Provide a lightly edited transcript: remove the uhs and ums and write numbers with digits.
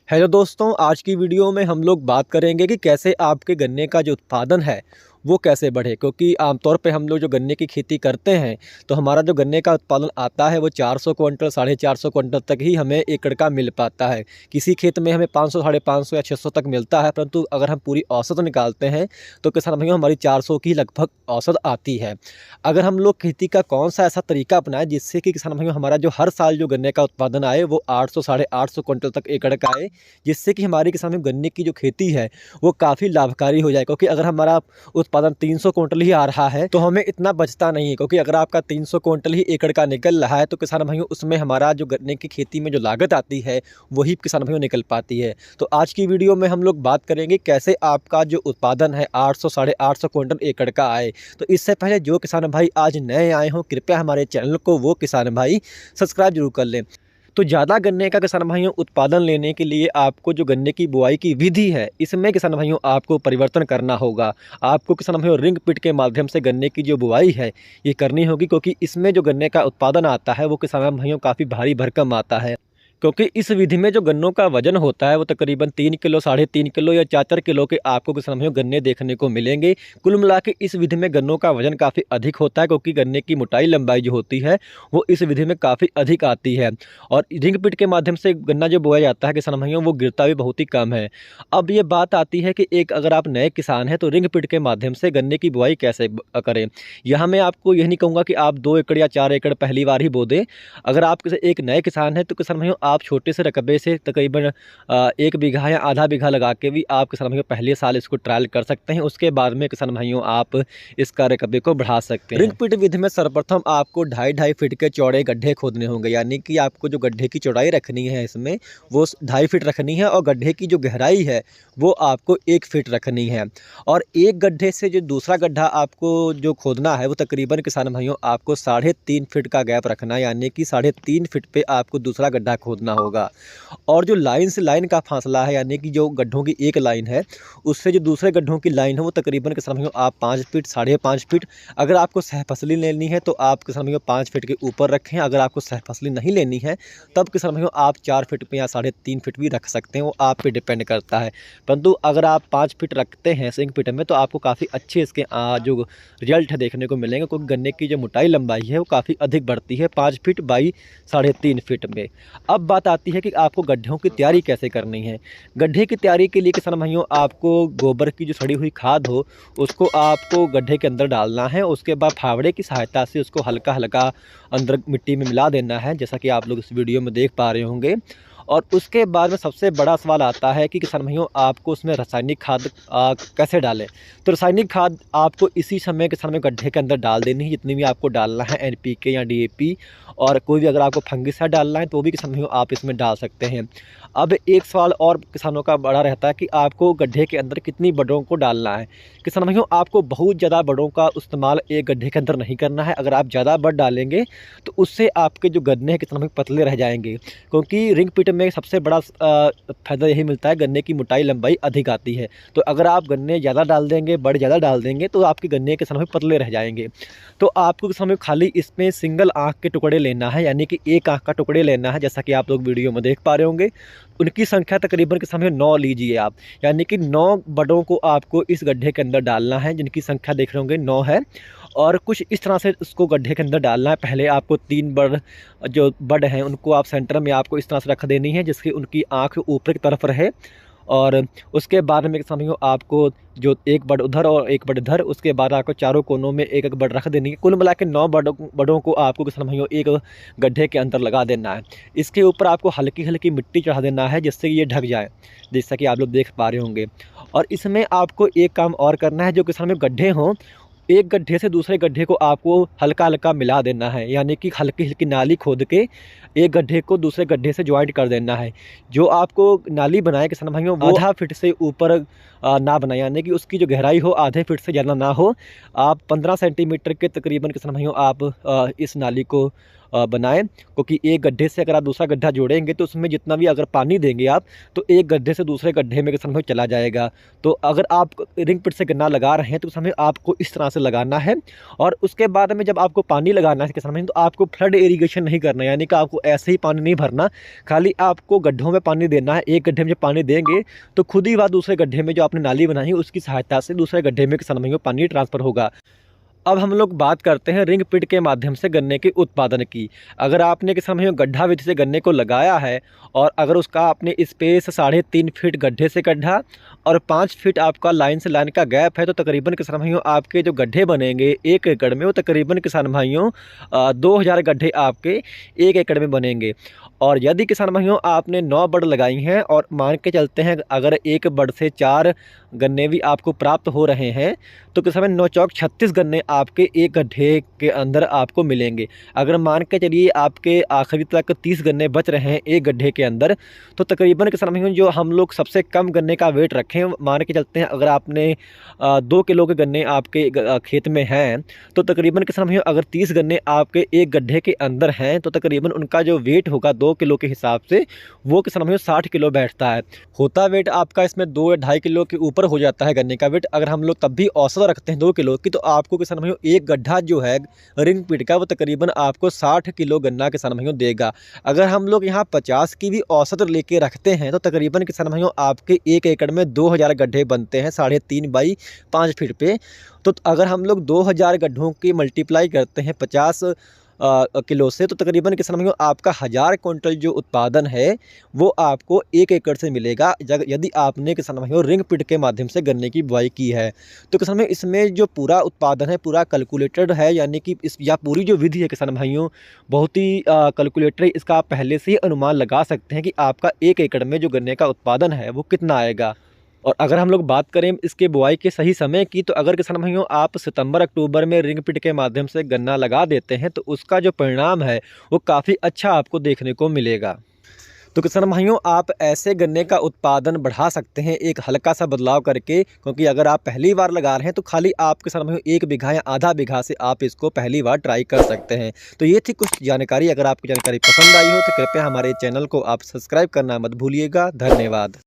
Hello दोस्तों, आज की वीडियो में हम लोग बात करेंगे कि कैसे आपके गन्ने का जो उत्पादन है वो कैसे बढ़े। क्योंकि आमतौर पे हम लोग जो गन्ने की खेती करते हैं तो हमारा जो गन्ने का उत्पादन आता है वो 400 क्विंटल 450 क्विंटल तक ही हमें एकड़ का मिल पाता है। किसी खेत में हमें 500 550 या 600 तक मिलता है, परंतु अगर हम पूरी औसत निकालते हैं तो किसान भाइयों हमारी 400 की लगभग औसत आती है। अगर हम लोग खेती का कौन सा ऐसा तरीका अपनाएं जिससे कि किसान भाइयों हमारा जो हर साल जो गन्ने का उत्पादन आए वो 800 850 क्विंटल तक एकड़ का आए, जिससे कि हमारी किसान भाइयों गन्ने की जो खेती है वो काफ़ी लाभकारी हो जाए। क्योंकि अगर हमारा उत्पादन 300 क्विंटल ही आ रहा है तो हमें इतना बचता नहीं है। क्योंकि अगर आपका 300 क्विंटल ही एकड़ का निकल रहा है तो किसान भाइयों उसमें हमारा जो गन्ने की खेती में जो लागत आती है वही किसान भाइयों निकल पाती है। तो आज की वीडियो में हम लोग बात करेंगे कैसे आपका जो उत्पादन है 800 850 क्विंटल एकड़ का आए। तो इससे पहले जो किसान भाई आज नए आए हों कृपया हमारे चैनल को वो किसान भाई सब्सक्राइब जरूर कर लें। तो ज़्यादा गन्ने का किसान भाइयों उत्पादन लेने के लिए आपको जो गन्ने की बुआई की विधि है इसमें किसान भाइयों आपको परिवर्तन करना होगा। आपको किसान भाइयों रिंग पिट के माध्यम से गन्ने की जो बुआई है ये करनी होगी, क्योंकि इसमें जो गन्ने का उत्पादन आता है वो किसान भाइयों काफ़ी भारी भरकम आता है। क्योंकि इस विधि में जो गन्नों का वजन होता है वो तकरीबन 3 किलो 3.5 किलो या 4 किलो के आपको किसान भाइयों गन्ने देखने को मिलेंगे। कुल मिला के इस विधि में गन्नों का वजन काफ़ी अधिक होता है, क्योंकि गन्ने की मोटाई लंबाई जो होती है वो इस विधि में काफ़ी अधिक आती है। और रिंग पिट के माध्यम से गन्ना जो बोया जाता है किसान भाइयों वो गिरता भी बहुत ही कम है। अब ये बात आती है कि एक अगर आप नए किसान हैं तो रिंग पिट के माध्यम से गन्ने की बुआई कैसे करें। यहाँ मैं आपको यह नहीं कहूँगा कि आप 2 एकड़ या 4 एकड़ पहली बार ही बो दें। अगर आप एक नए किसान हैं तो किसान भाइयों आप छोटे से रकबे से तकरीबन 1 बीघा या आधा बीघा लगा के भी आप किसान भाइयों पहले साल इसको ट्रायल कर सकते हैं। उसके बाद में किसान भाइयों आप इसका रकबे को बढ़ा सकते हैं। रिंग पिट विधि में सर्वप्रथम आपको 2.5 फीट के चौड़े गड्ढे खोदने होंगे, यानी कि आपको जो गड्ढे की चौड़ाई रखनी है इसमें वो 2.5 फीट रखनी है और गड्ढे की जो गहराई है वो आपको 1 फीट रखनी है। और एक गड्ढे से जो दूसरा गड्ढा आपको जो खोदना है वो तकरीबन किसान भाइयों आपको 3.5 फीट का गैप रखना है, यानी कि 3.5 फीट पे आपको दूसरा गड्ढा खोदना होगा। और जो लाइन से लाइन का फासला है, यानी कि जो गड्ढों की एक लाइन है उससे जो दूसरे गड्ढों की लाइन है वो तकरीबन किसान भाइयों आप 5 फीट 5.5 फीट। अगर आपको सहफसली लेनी है तो आप किसान भाइयों 5 फीट के ऊपर रखें। अगर आपको सहफसली नहीं लेनी है तब किसान भाइयों आप 4 फीट पे या 3.5 फीट भी रख सकते हैं, वो आप पे डिपेंड करता है। परंतु अगर आप 5 फीट रखते हैं रिंग पिट में तो आपको काफ़ी अच्छे इसके जो रिजल्ट है देखने को मिलेंगे, क्योंकि गन्ने की जो मोटाई लंबाई है वो काफ़ी अधिक बढ़ती है 5 फीट बाई 3.5 फीट में। अब बात आती है कि आपको गड्ढों की तैयारी कैसे करनी है। गड्ढे की तैयारी के लिए किसान भाइयों आपको गोबर की जो सड़ी हुई खाद हो उसको आपको गड्ढे के अंदर डालना है। उसके बाद फावड़े की सहायता से उसको हल्का हल्का अंदर मिट्टी में मिला देना है, जैसा कि आप लोग इस वीडियो में देख पा रहे होंगे। और उसके बाद में सबसे बड़ा सवाल आता है कि किसान भाइयों आपको उसमें रासायनिक खाद कैसे डालें। तो रासायनिक खाद आपको इसी समय किसान भाइयों गड्ढे के अंदर डाल देनी है, जितनी भी आपको डालना है NPK या DAP। और कोई भी अगर आपको फंगिसाइड डालना है तो भी किसान भाइयों आप इसमें डाल सकते हैं। अब एक सवाल और किसानों का बड़ा रहता है कि आपको गड्ढे के अंदर कितनी बड़ों को डालना है। किसान भाइयों आपको बहुत ज़्यादा बड़ों का इस्तेमाल एक गड्ढे के अंदर नहीं करना है। अगर आप ज़्यादा बड़ डालेंगे तो उससे आपके जो गन्ने हैं किसान भाई पतले रह जाएंगे, क्योंकि रिंग पिट में सबसे बड़ा फ़ायदा यही मिलता है गन्ने की मोटाई लंबाई अधिक आती है। तो अगर आप गन्ने ज़्यादा डाल देंगे, बड़ ज़्यादा डाल देंगे तो आपके गन्ने किसान भाई पतले रह जाएंगे। तो आपको किसान भाई खाली इसमें सिंगल आँख के टुकड़े लेना है, यानी कि एक आँख का टुकड़े लेना है, जैसा कि आप लोग वीडियो में देख पा रहे होंगे। उनकी संख्या तकरीबन किसान भाई 9 लीजिए आप, यानी कि 9 बड़ों को आपको इस गड्ढे के अंदर डालना है, जिनकी संख्या देख रहे होंगे 9 है। और कुछ इस तरह से उसको गड्ढे के अंदर डालना है। पहले आपको 3 बड़ जो बड़ हैं उनको आप सेंटर में आपको इस तरह से रख देनी है जिसकी उनकी आँख ऊपर की तरफ रहे। और उसके बाद में समझो आपको जो एक बड़ उधर और एक बड़ इधर, उसके बाद आपको चारों कोनों में एक एक बड़ रख देनी है। कुल मिला के 9 बड़ों को आपको समझो एक गड्ढे के अंदर लगा देना है। इसके ऊपर आपको हल्की हल्की मिट्टी चढ़ा देना है जिससे ये ढक जाए, जैसा कि आप लोग देख पा रहे होंगे। और इसमें आपको एक काम और करना है, जो किसान में गड्ढे हों एक गड्ढे से दूसरे गड्ढे को आपको हल्का हल्का मिला देना है, यानी कि हल्की हल्की नाली खोद के एक गड्ढे को दूसरे गड्ढे से ज्वाइंट कर देना है। जो आपको नाली बनाए किसान भाइयों वो आधा फीट से ऊपर ना बनाए, यानी कि उसकी जो गहराई हो आधे फीट से ज़्यादा ना हो। आप 15 सेंटीमीटर के तकरीबन किसान भाइयों आप इस नाली को बनाएं, क्योंकि एक गड्ढे से अगर आप दूसरा गड्ढा जोड़ेंगे तो उसमें जितना भी अगर पानी देंगे आप, तो एक गड्ढे से दूसरे गड्ढे में किसान भाइयों चला जाएगा। तो अगर आप रिंग पिट से गन्ना लगा रहे हैं तो किसान भाइयों आपको इस तरह से लगाना है। और उसके बाद में जब आपको पानी लगाना है किसान भाइयों, तो आपको फ्लड इरीगेशन नहीं करना, यानी कि आपको ऐसे ही पानी नहीं भरना, खाली आपको गड्ढों में पानी देना है। एक गड्ढे में जब पानी देंगे तो खुद ही वह दूसरे गड्ढे में जो आपने नाली बनाई है उसकी सहायता से दूसरे गड्ढे में किसान भाइयों पानी ट्रांसफ़र होगा। अब हम लोग बात करते हैं रिंग पिट के माध्यम से गन्ने के उत्पादन की। अगर आपने किसान भाइयों गड्ढा विधि से गन्ने को लगाया है और अगर उसका आपने स्पेस 3.5 फीट गड्ढे से गड्ढा और 5 फीट आपका लाइन से लाइन का गैप है, तो तकरीबन किसान भाइयों आपके जो गड्ढे बनेंगे 1 एकड़ में, वो तकरीबन किसान भाइयों 2000 गड्ढे आपके 1 एकड़ में बनेंगे। और यदि किसान भाइयों आपने 9 बड़ लगाई हैं और मान के चलते हैं अगर एक बड़ से 4 गन्ने भी आपको प्राप्त हो रहे हैं, तो किसान भाई 9 चौक 36 गन्ने आपके एक गड्ढे के अंदर आपको मिलेंगे। अगर मान के चलिए आपके आखिरी तक 30 गन्ने बच रहे हैं एक गड्ढे के अंदर, तो तकरीबन किसान भाइयों जो हम लोग सबसे कम गन्ने का वेट रखें, मान के चलते हैं अगर आपने 2 किलो के गन्ने आपके खेत में हैं, तो तकरीबन किसान भाइयों अगर 30 गन्ने आपके एक गड्ढे के अंदर हैं, तो तकरीबन उनका जो वेट होगा 2 किलो के हिसाब से, वो किसान भाइयों 60 किलो बैठता है। होता वेट आपका इसमें 2 या 2.5 किलो के ऊपर हो जाता है गन्ने का वेट। अगर हम लोग तब भी औसत रखते हैं 2 किलो की, तो आपको किसान भाइयों एक गड्ढा जो है रिंग पिट का, वो तकरीबन आपको 60 किलो गन्ना किसान भाइयों देगा। अगर हम लोग यहाँ 50 की भी औसत लेके रखते हैं, तो तकरीबन किसान भाइयों आपके 1 एकड़ में 2000 गड्ढे बनते हैं 3.5 बाई 5 फीट पे। तो अगर हम लोग 2000 गड्ढों की मल्टीप्लाई करते हैं 50 किलो से, तो तकरीबन किसान भाइयों आपका 1000 क्विंटल जो उत्पादन है वो आपको 1 एकड़ से मिलेगा, यदि आपने किसान भाइयों रिंग पिट के माध्यम से गन्ने की बुआई की है। तो किसान भाइयों इसमें जो पूरा उत्पादन है पूरा कैलकुलेटेड है, यानी कि इस या पूरी जो विधि है किसान भाइयों बहुत ही कैलकुलेटेड, इसका आप पहले से ही अनुमान लगा सकते हैं कि आपका 1 एकड़ में जो गन्ने का उत्पादन है वो कितना आएगा। और अगर हम लोग बात करें इसके बुआई के सही समय की, तो अगर किसान भाइयों आप सितंबर अक्टूबर में रिंग पिट के माध्यम से गन्ना लगा देते हैं, तो उसका जो परिणाम है वो काफ़ी अच्छा आपको देखने को मिलेगा। तो किसान भाइयों आप ऐसे गन्ने का उत्पादन बढ़ा सकते हैं एक हल्का सा बदलाव करके, क्योंकि अगर आप पहली बार लगा रहे हैं तो खाली आप किसान भाइयों 1 बीघा या आधा बीघा से आप इसको पहली बार ट्राई कर सकते हैं। तो ये थी कुछ जानकारी। अगर आपको जानकारी पसंद आई हो तो कृपया हमारे चैनल को आप सब्सक्राइब करना मत भूलिएगा। धन्यवाद।